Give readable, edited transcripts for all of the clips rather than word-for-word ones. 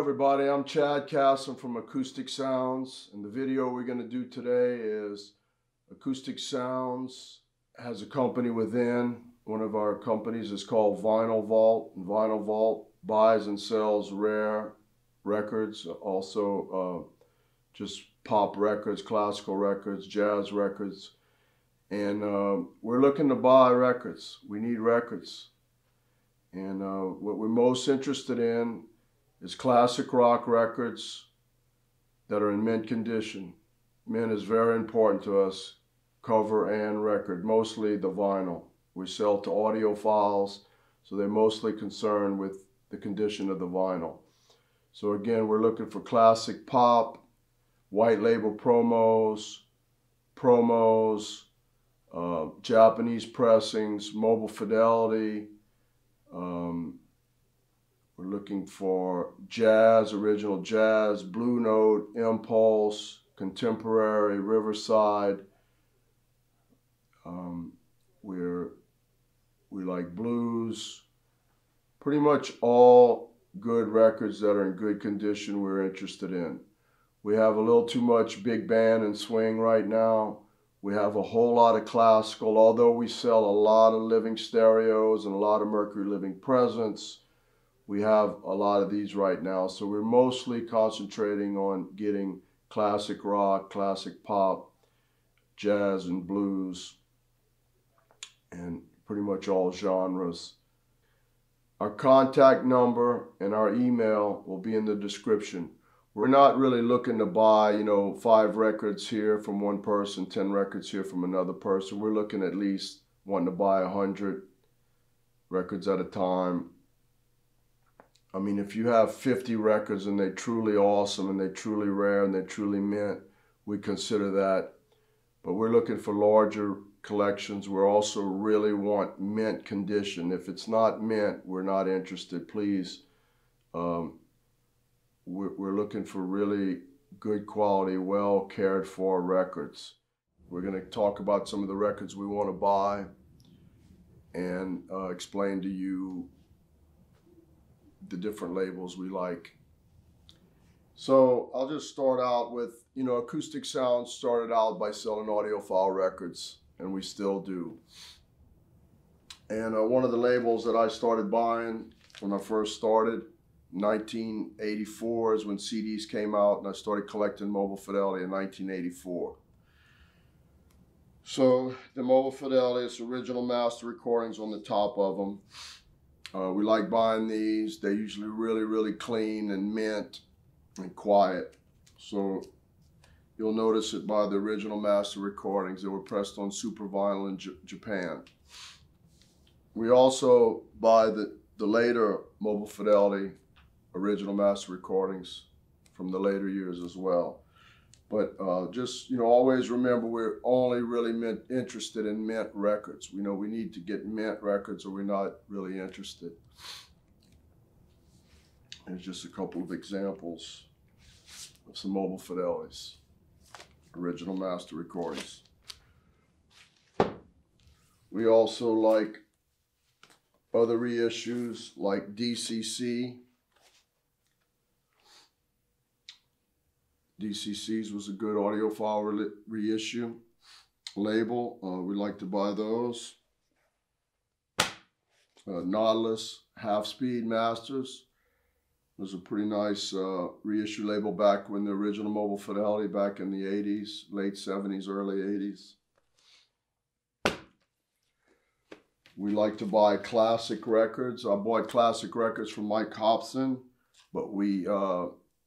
everybody, I'm Chad Casson from Acoustic Sounds, and the video we're going to do today is Acoustic Sounds has a company within. One of our companies is called Vinyl Vault, and Vinyl Vault buys and sells rare records, also just pop records, classical records, jazz records, and we're looking to buy records. We need records, and what we're most interested in is classic rock records that are in mint condition. Mint is very important to us, cover and record, mostly the vinyl. We sell to audiophiles, so they're mostly concerned with the condition of the vinyl. So again, we're looking for classic pop, white label promos, Japanese pressings, mobile fidelity. We're looking for jazz, original jazz, Blue Note, Impulse, contemporary, Riverside. We like blues. Pretty much all good records that are in good condition we're interested in. We have a little too much big band and swing right now. We have a whole lot of classical, although we sell a lot of living stereos and a lot of Mercury Living Presents. We have a lot of these right now, so we're mostly concentrating on getting classic rock, classic pop, jazz and blues, and pretty much all genres. Our contact number and our email will be in the description. We're not really looking to buy, 5 records here from one person, 10 records here from another person. We're looking at least wanting to buy 100 records at a time. I mean, if you have 50 records and they're truly awesome and they're truly rare and they're truly mint, we consider that. But we're looking for larger collections. We also really want mint condition. If it's not mint, we're not interested, please. We're looking for really good quality, well cared for records. We're going to talk about some of the records we want to buy and explain to you the different labels we like. So I'll just start out with, Acoustic Sounds started out by selling audiophile records, and we still do. And one of the labels that I started buying when I first started, 1984 is when CDs came out, and I started collecting mobile fidelity in 1984. So the mobile fidelity, it's original master recordings on the top of them. We like buying these. They're usually really, really clean and mint and quiet. So you'll notice it by the original master recordings that were pressed on super vinyl in Japan. We also buy the later mobile fidelity original master recordings from the later years as well. But just, always remember we're only really interested in mint records. We know we need to get mint records or we're not really interested. Here's just a couple of examples of some mobile fidelities, original master recordings. We also like other reissues like DCC. DCC's was a good audiophile reissue label. We like to buy those. Nautilus half-speed masters was a pretty nice reissue label back when the original mobile fidelity back in the 80s, late 70s, early 80s. We like to buy classic records. I bought classic records from Mike Hobson, but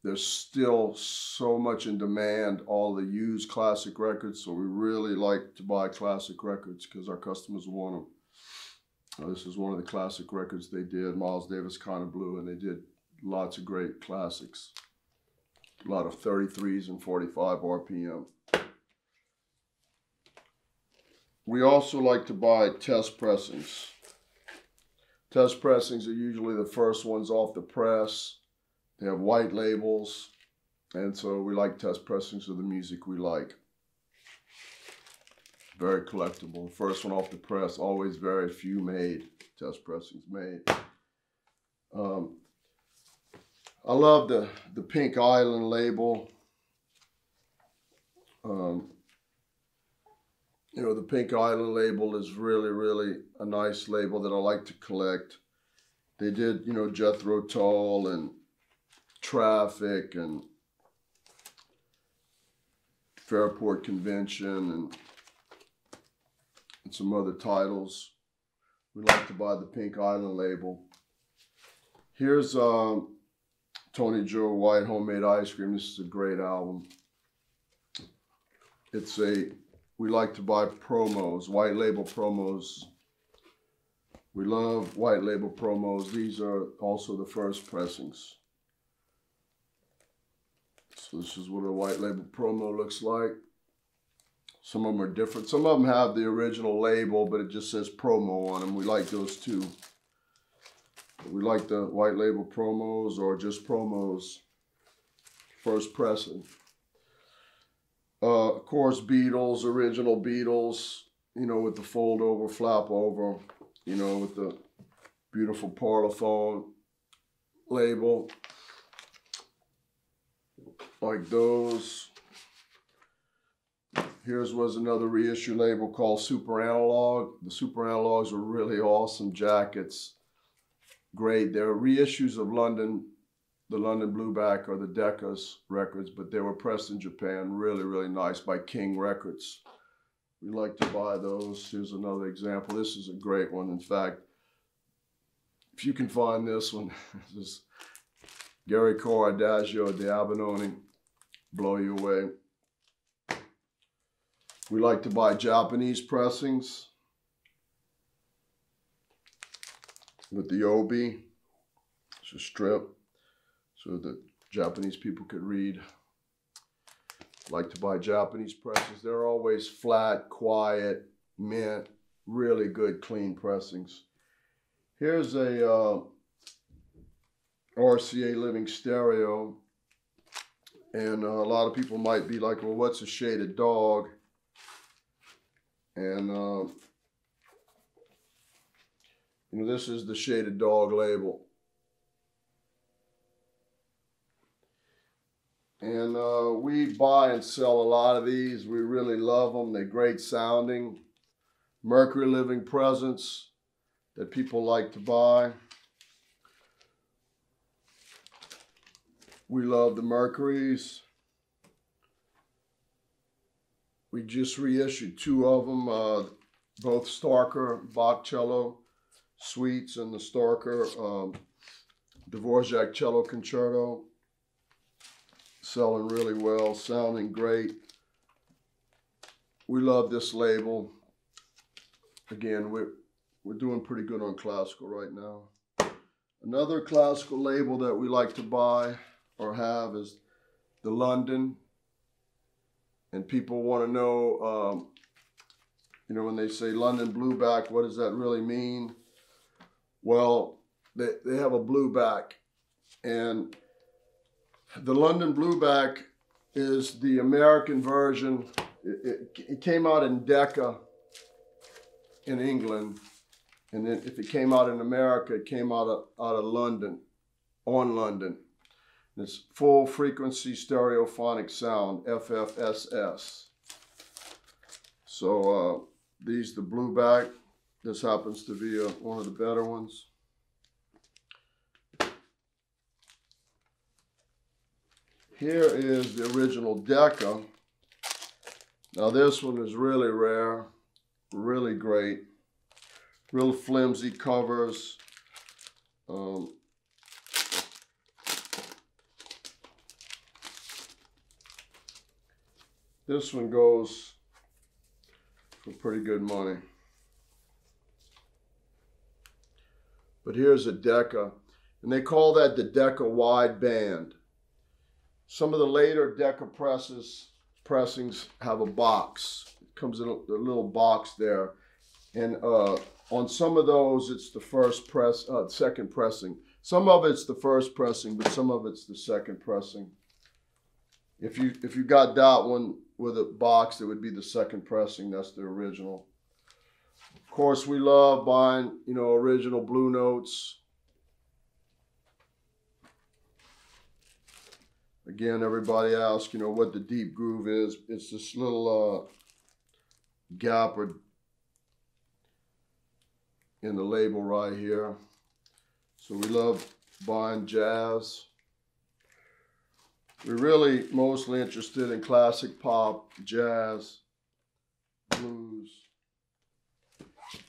there's still so much in demand, all the used classic records, so we really like to buy classic records because our customers want them. This is one of the classic records they did, Miles Davis Kind of Blue, and they did lots of great classics. A lot of 33s and 45 RPM. We also like to buy test pressings. Test pressings are usually the first ones off the press. They have white labels, and so we like test pressings of the music we like. Very collectible. First one off the press, always very few made, test pressings made. I love the Pink Island label. You know, the Pink Island label is really, really a nice label that I like to collect. They did, you know, Jethro Tull and Traffic and Fairport Convention and some other titles. We like to buy the Pink Island label. Here's Tony Joe White Homemade Ice Cream. This is a great album. We like to buy promos, white label promos. We love white label promos. These are also the first pressings. So this is what a white label promo looks like. Some of them are different. Some of them have the original label, but it just says promo on them. We like those too. We like the white label promos or just promos. First pressing. Of course, Beatles, original Beatles, you know, with the fold over, flap over, you know, with the beautiful Parlophone label. Like those. Here's was another reissue label called Super Analog. The Super Analogs were really awesome jackets. Great. They're reissues of the London Blueback or the Decca's records, but they were pressed in Japan. Really, really nice by King Records. We like to buy those. Here's another example. This is a great one. In fact, if you can find this one, this is Gary Core Adagio de Abenone. Blow you away. We like to buy Japanese pressings with the obi. It's a strip so that Japanese people could read. Like to buy Japanese pressings. They're always flat, quiet, mint, really good, clean pressings. Here's a RCA Living Stereo. And a lot of people might be like, well, what's a shaded dog? And, you know, this is the shaded dog label. And we buy and sell a lot of these. We really love them. They're great sounding. Mercury Living Presence that people like to buy. We love the Mercuries. We just reissued two of them, both Starker Bach Cello Suites and the Starker Dvorak Cello Concerto. Selling really well, sounding great. We love this label. Again, we're doing pretty good on classical right now. Another classical label that we like to buy or have is the London. And people want to know, you know, when they say London Blueback, what does that really mean? Well, they have a blueback, and the London Blueback is the American version. It came out in Decca in England, and then if it came out in America, it came out of London, on London. And it's full frequency stereophonic sound, FFSS. So these the Blueback. This happens to be one of the better ones. Here is the original Decca. Now this one is really rare, really great. Real flimsy covers. This one goes for pretty good money. But here's a Decca, and they call that the Decca wide band. Some of the later Decca pressings have a box. It comes in a little box there. And on some of those, it's the second pressing. Some of it's the first pressing, but some of it's the second pressing. If you got that one with a box, it would be the second pressing. That's the original. Of course, we love buying, you know, original Blue Notes. Again, everybody asks, you know, what the deep groove is. It's this little gap in the label right here. So we love buying jazz. We're really mostly interested in classic pop, jazz, blues.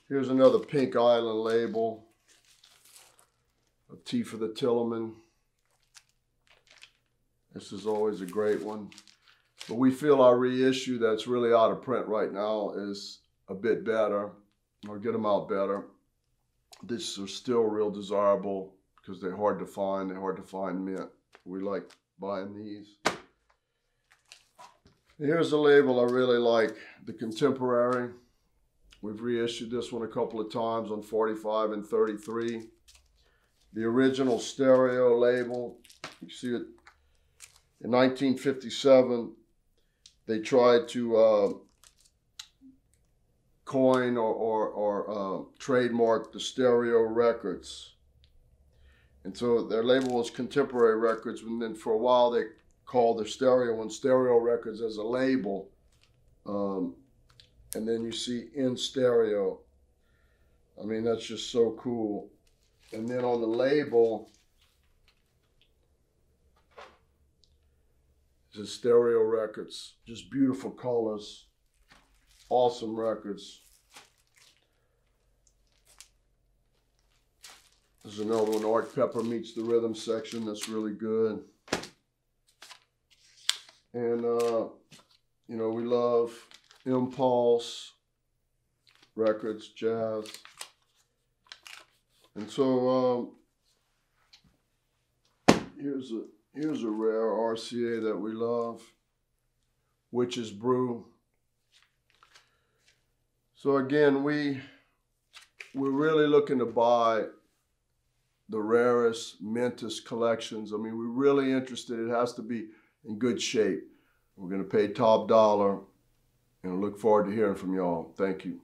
Here's another Pink Island label. A T for the Tillerman. This is always a great one. But we feel our reissue that's really out of print right now is a bit better, or get them out better. These are still real desirable because they're hard to find. They're hard to find mint. We like buying these. Here's a label I really like, the Contemporary. We've reissued this one a couple of times on 45 and 33. The original stereo label, you see it in 1957. They tried to coin or trademark the stereo records. And so their label was Contemporary Records, and then for a while they called their stereo one Stereo Records as a label. And then you see in stereo. I mean, that's just so cool. And then on the label, it says Stereo Records. Just beautiful colors. Awesome records. There's another one, Art Pepper Meets the Rhythm section. That's really good. And, you know, we love Impulse Records, jazz. And so here's a rare RCA that we love, Witch's Brew. So again, we're really looking to buy the rarest, mintest collections. I mean, we're really interested. It has to be in good shape. We're going to pay top dollar, and I look forward to hearing from y'all. Thank you.